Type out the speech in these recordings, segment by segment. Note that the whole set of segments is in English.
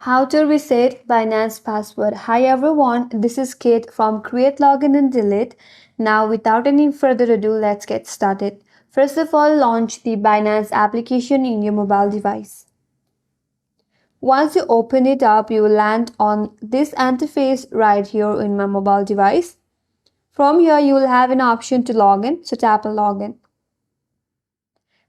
How to reset Binance password. Hi everyone, this is Kate from Create Login and Delete. Now without any further ado, let's get started. First of all, launch the Binance application in your mobile device. Once you open it up, you will land on this interface right here in my mobile device. From here, you will have an option to log in, so tap on login.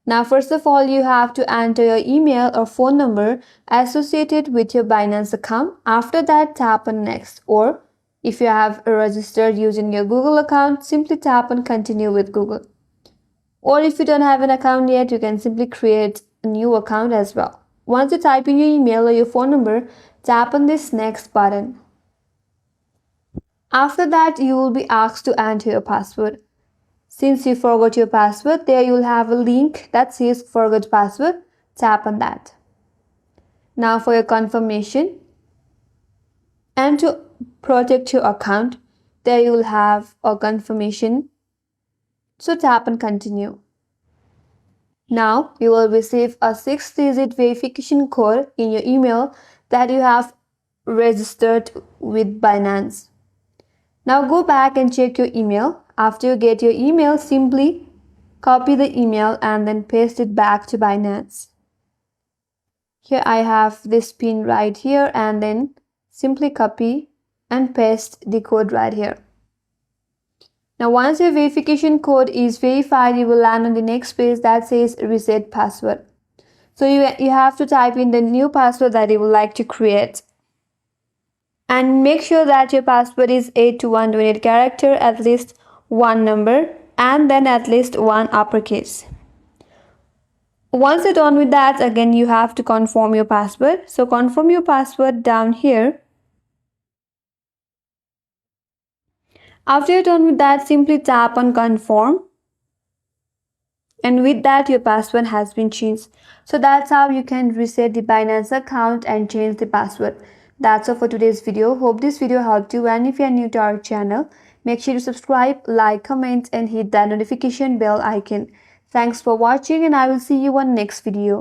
Now, first of all, you have to enter your email or phone number associated with your Binance account. After that, tap on next. Or if you have registered using your Google account, simply tap on continue with Google. Or if you don't have an account yet, you can simply create a new account as well. Once you type in your email or your phone number, tap on this next button. After that, you will be asked to enter your password. Since you forgot your password, there you will have a link that says forgot password. Tap on that. Now for your confirmation and to protect your account, there you will have a confirmation. So tap on continue. Now you will receive a 6-digit verification code in your email that you have registered with Binance. Now go back and check your email. After you get your email, simply copy the email and then paste it back to Binance. Here I have this pin right here and then simply copy and paste the code right here. Now once your verification code is verified, you will land on the next page that says reset password. So you have to type in the new password that you would like to create. And make sure that your password is 8 to 128 character, at least one number, and then at least one uppercase. Once you're done with that, again you have to confirm your password. So confirm your password down here. After you're done with that, simply tap on confirm. And with that, your password has been changed. So that's how you can reset the Binance account and change the password. That's all for today's video. Hope this video helped you, and if you are new to our channel, make sure to subscribe, like, comment and hit that notification bell icon. Thanks for watching and I will see you on next video.